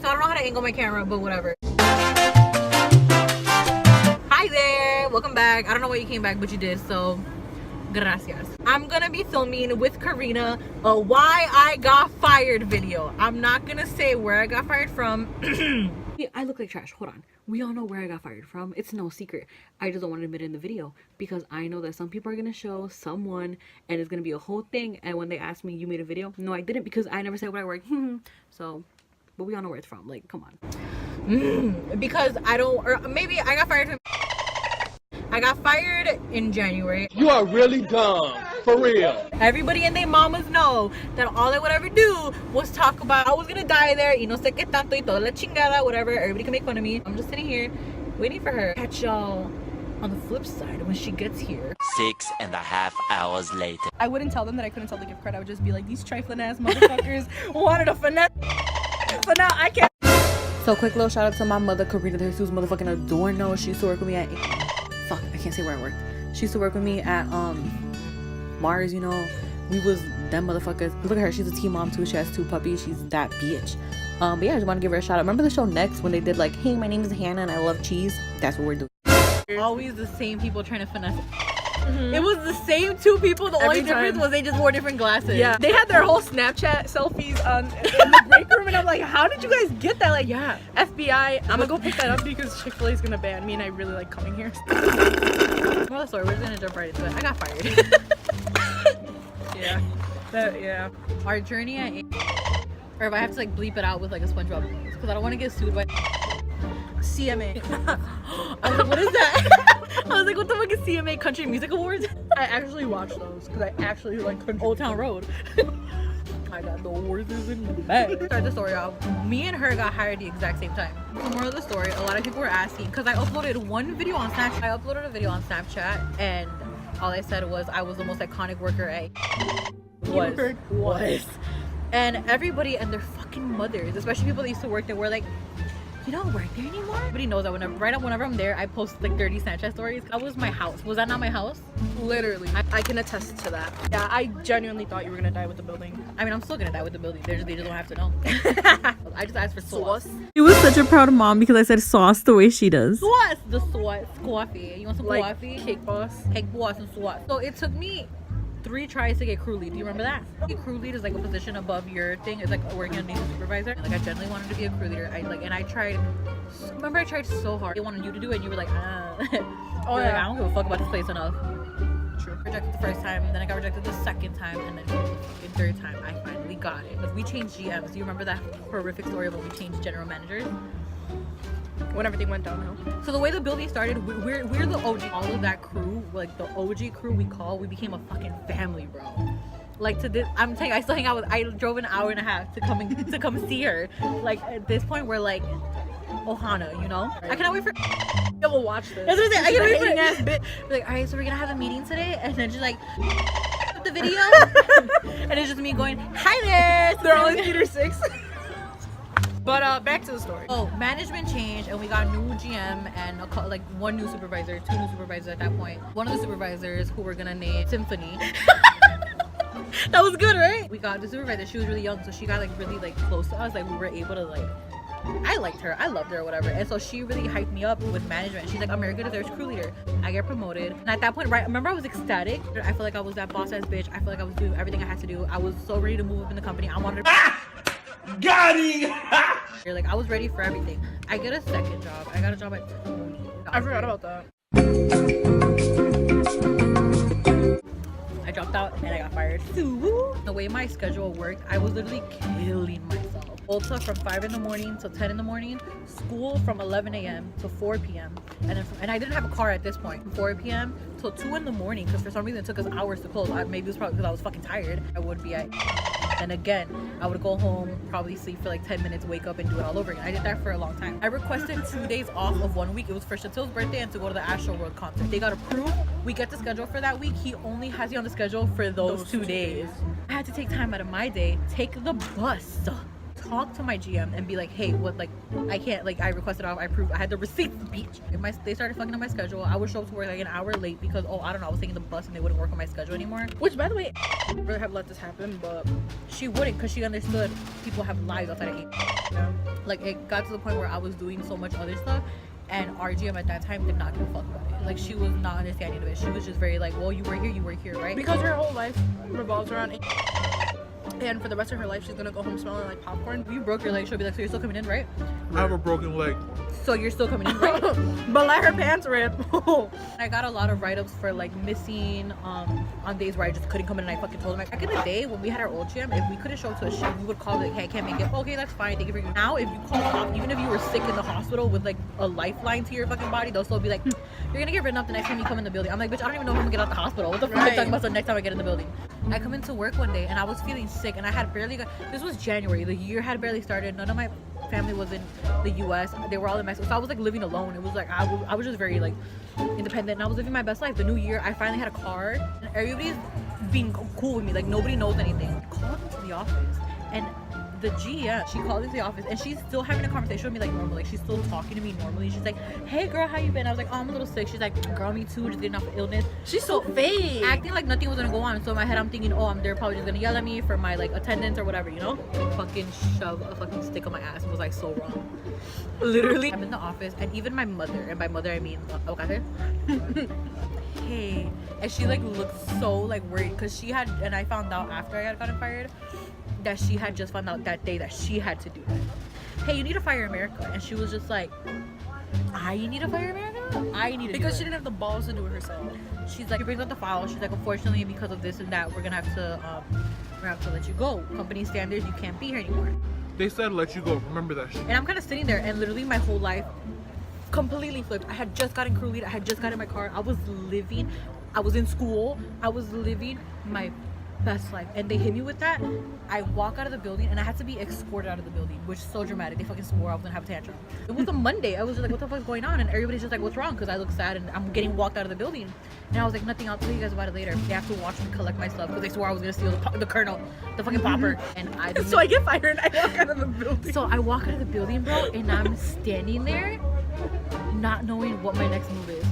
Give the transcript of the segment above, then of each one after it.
So I don't know how to angle my camera, but whatever. Hi there, welcome back. I don't know why you came back, but you did, so gracias. I'm gonna be filming with Karina a why I got fired video. I'm not gonna say where I got fired from. I look like trash. Hold on. We all know where I got fired from. It's no secret. I just don't want to admit it in the video because I know that some people are gonna show someone and it's gonna be a whole thing. And when they ask me, you made a video? No, I didn't, because I never said where I work. So, but we all know where it's from. Like, come on. Because I don't, or maybe I got fired from. I got fired in January. You are really dumb, for real. Everybody and their mamas know that all I would ever do was talk about I was gonna die there, y no sé qué tanto, y toda la chingada, whatever. Everybody can make fun of me. I'm just sitting here waiting for her. Catch y'all on the flip side when she gets here. 6.5 hours later. I wouldn't tell them that I couldn't sell the gift card. I would just be like, these trifling ass motherfuckers wanted a finesse, but now I can't. So quick little shout out to my mother, Karina, who's motherfucking Adorno. She used to work with me at fuck, I can't say where I worked. She used to work with me at Mars, you know. We was them motherfuckers. Look at her, she's a teen mom too. She has 2 puppies. She's that bitch. But yeah, I just want to give her a shout out. Remember the show Next when they did like, hey, my name is Hannah and I love cheese? That's what we're doing. Always the same people trying to finesse it. It was the same 2 people. The only difference was they just wore different glasses. Yeah, they had their whole Snapchat selfies in the break room, and I'm like, how did you guys get that? Like, yeah, FBI. I'm gonna go pick that up because Chick-fil-A is gonna ban me, and I really like coming here. Well, the story. We're just gonna jump right into it. I got fired. Yeah. Our journey at, or if I have to like bleep it out with like a SpongeBob, because I don't want to get sued by CMA. I was like, what is that? I was like, what the fuck is CMA Country Music Awards? I actually watched those because I actually like country. Old Town Road. I got the horses in the bag. Start the story off. Me and her got hired the exact same time. The moral of the story, a lot of people were asking, because I uploaded one video on Snapchat. I uploaded a video on Snapchat and all I said was I was the most iconic worker at was. And everybody and their fucking mothers, especially people that used to work there, were like, you don't work there anymore? Everybody knows that whenever I'm there, I post like 30 Snapchat stories. That was my house. Was that not my house? Literally. I can attest to that. Yeah, I genuinely thought you were gonna die with the building. I mean, I'm still gonna die with the building. They just don't have to know. I just asked for sauce. She was such a proud mom because I said sauce the way she does. Sauce! The sauce. Coffee. You want some Like coffee? Cake Boss. Cake Boss and sauce. So it took me 3 tries to get crew lead. Do you remember that? Crew lead is like a position above your thing. It's like working underneath a supervisor. Like I genuinely wanted to be a crew leader. I tried so hard. They wanted you to do it and you were like, oh yeah. Like, I don't give a fuck about this place enough. True. Rejected the first time, then I got rejected the second time, and then the 3rd time I finally got it. Because we changed GMs. Do you remember that horrific story of when we changed general managers? When everything went downhill. So the way the building started, we're the OG. All of that crew, like the OG crew we became a fucking family, bro. Like to this, I'm telling you, I still hang out with. I drove an hour and a half to come see her. Like at this point, we're like Ohana, you know. Right. I cannot wait for. Yeah, we'll watch this. That's what I'm saying. I can't wait for ass bit. We're like, all right, so we're gonna have a meeting today, and then she's like, the video, and it's just me going, hi there. They're all in theater 6. But back to the story. Oh, management changed and we got new GM and like 1 new supervisor, 2 new supervisors at that point. One of the supervisors who we're gonna name Symphony. That was good, right? We got the supervisor. She was really young, so she got like really like close to us. Like we were able to like. I liked her. I loved her or whatever. And so she really hyped me up with management. She's like, America deserves crew leader. I get promoted. And at that point, right, remember I was ecstatic. I feel like I was that boss ass bitch. I feel like I was doing everything I had to do. I was so ready to move up in the company. I wanted to. Got him! Like I was ready for everything. I get a second job. I got a job at Tony. I forgot about that. I dropped out and I got fired. The way my schedule worked, I was literally killing myself. Ulta from 5 in the morning till 10 in the morning. School from 11 a.m. to 4 p.m. And I didn't have a car at this point. From 4 p.m. till 2 in the morning because for some reason it took us hours to close. Maybe it was probably because I was fucking tired. I would be at. And again, I would go home, probably sleep for like 10 minutes, wake up and do it all over again. I did that for a long time. I requested 2 days off of 1 week. It was for Chateau's birthday and to go to the Astro World concert. They got approved. We get the schedule for that week. He only has you on the schedule for those 2 days. I had to take time out of my day, take the bus, talk to my GM and be like, hey, what, like, I can't, like, I requested off, I proved, I had the receipts, bitch. If they started fucking up my schedule, I would show up to work like an hour late because, oh, I don't know, I was taking the bus and they wouldn't work on my schedule anymore. Which, by the way, I would have let this happen, but she wouldn't because she understood people have lives outside of Like, it got to the point where I was doing so much other stuff, and RGM at that time did not give a fuck about it. Like, she was not understanding of it. She was just very like, well, you work here, right? Because her whole life revolves around and for the rest of her life she's gonna go home smelling like popcorn. If you broke your leg, she'll be like, so you're still coming in, right? I have a broken leg. So you're still coming in, right? But let her pants rip. I got a lot of write-ups for like missing on days where I just couldn't come in, and I fucking told them. Like, back in the day when we had our old gym, if we couldn't show up to a shift, we would call like, hey, I can't make it. Okay, that's fine, thank you for your. Now if you call off, even if you were sick in the hospital with like a lifeline to your fucking body, they'll still be like, you're gonna get written up the next time you come in the building. I'm like, bitch, I don't even know if I'm gonna get out the hospital. What the fuck are you talking about the next time I get in the building? I come into work one day and I was feeling sick, and I had barely got, this was January, the year had barely started. None of my family was in the US, they were all in Mexico, so I was like living alone. It was like I was just very like independent, and I was living my best life. The new year I finally had a car, and everybody's being cool with me, like nobody knows anything. I called into the office, and the GM, she called into the office, and she's still having a conversation with me like normal, like she's still talking to me normally. She's like, hey girl, how you been? I was like, oh, I'm a little sick. She's like, girl, me too, just getting off of illness. She's so fake, acting like nothing was gonna go on. So in my head I'm thinking, oh, they're probably just gonna yell at me for my like attendance or whatever, you know. Fucking shove a fucking stick on my ass. It was like so wrong. Literally, I'm in the office, and even my mother, and by mother I mean okay, hey, and she like looked so like worried, because she had, and I found out after I had gotten fired that she had just found out that day that she had to do that. Hey, you need to fire America. And she was just like, I need to fire America? I need to, because she didn't have the balls to do it herself. She's like, she brings up the file. She's like, unfortunately, because of this and that, we're gonna have to let you go. Company standards, you can't be here anymore. They said let you go. Remember that shit. And I'm kind of sitting there, and literally my whole life completely flipped. I had just gotten crew lead. I had just gotten my car. I was in school. I was living my best life, and they hit me with that. I walk out of the building, and I had to be escorted out of the building, which is so dramatic. They fucking swore I was gonna have a tantrum. It was a Monday. I was just like, what the fuck is going on? And everybody's just like, what's wrong? Because I look sad, and I'm getting walked out of the building. And I was like, nothing, I'll tell you guys about it later. They have to watch me collect my stuff, because they swore I was gonna steal the kernel, the fucking popper. And I So I get fired, and I walk out of the building. So I walk out of the building, bro, and I'm standing there not knowing what my next move is.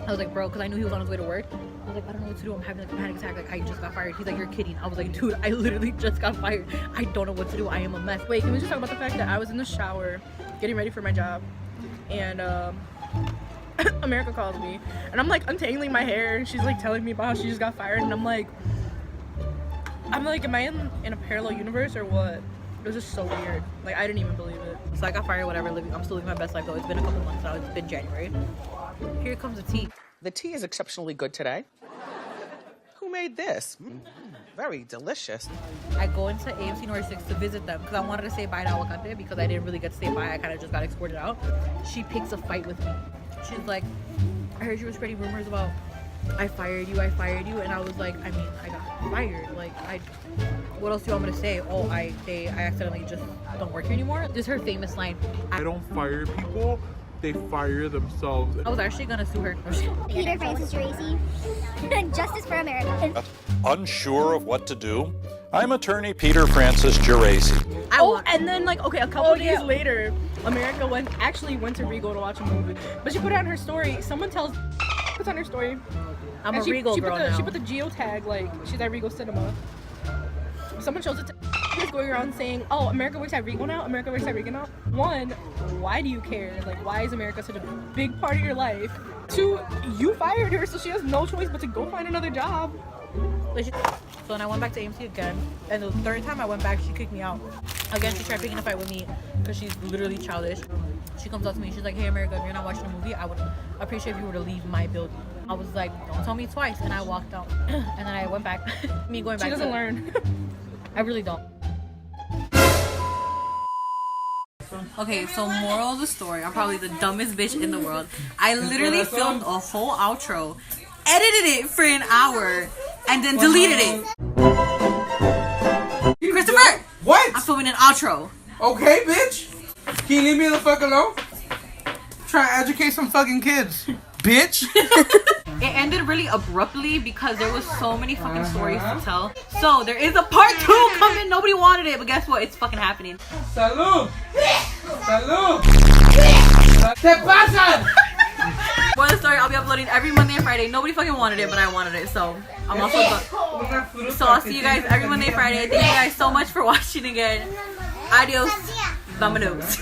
I was like, bro, because I knew he was on his way to work. I was like, I don't know what to do. I'm having like a panic attack. Like, I just got fired. He's like, you're kidding. I was like, dude, I literally just got fired. I don't know what to do. I am a mess. Wait, can we just talk about the fact that I was in the shower getting ready for my job, and America calls me, and I'm like untangling my hair, and she's like telling me about how she just got fired, and I'm like, am I in a parallel universe or what? It was just so weird. Like, I didn't even believe it. So I got fired, whatever. I'm still living my best life though. It's been a couple months now. It's been January. Here comes the tea. The tea is exceptionally good today. Who made this? Very delicious. I go into AMC North 6 to visit them because I wanted to say bye to Aguacate, because I didn't really get to say bye. I kind of just got escorted out. She picks a fight with me. She's like, I heard you were spreading rumors about I fired you. And I was like, I mean, I got fired. Like, what else do you want me to say? Oh, I accidentally just don't work here anymore. This is her famous line. I don't fire people. They fire themselves. I was actually gonna sue her. Peter Francis Geraci. Justice for America. Unsure of what to do? I'm attorney Peter Francis Geraci. And then like, okay, a couple days later, America went to Regal to watch a movie. But she put it on her story. Someone puts on her story. I'm a Regal girl now. She put the geotag, like, she's at Regal Cinema. Someone shows it to is going around saying, oh, America works at Regal now? America works at Regal now? One, why do you care? Like, why is America such a big part of your life? Two, you fired her, so she has no choice but to go find another job. So then I went back to AMC again, and the third time I went back, she kicked me out. Again, she tried picking a fight with me because she's literally childish. She comes up to me, she's like, hey America, if you're not watching a movie, I would appreciate if you were to leave my building. I was like, don't tell me twice, and I walked out. And then I went back. Me going back. She doesn't learn. I really don't. Okay, so moral of the story, I'm probably the dumbest bitch in the world. I literally filmed a whole outro, edited it for an hour, and then deleted it. Christopher! What? I'm filming an outro. Okay, bitch. Can you leave me the fuck alone? Try to educate some fucking kids, bitch. It ended really abruptly because there was so many fucking stories to tell. So there is a part 2 coming. Nobody wanted it, but guess what? It's fucking happening. Salud. Salud. ¿Qué pasa? More of the story, I'll be uploading every Monday and Friday. Nobody fucking wanted it, but I wanted it, so I'm also So I'll see you guys every Monday and Friday. Thank you guys so much for watching again. Adios. Vamonos.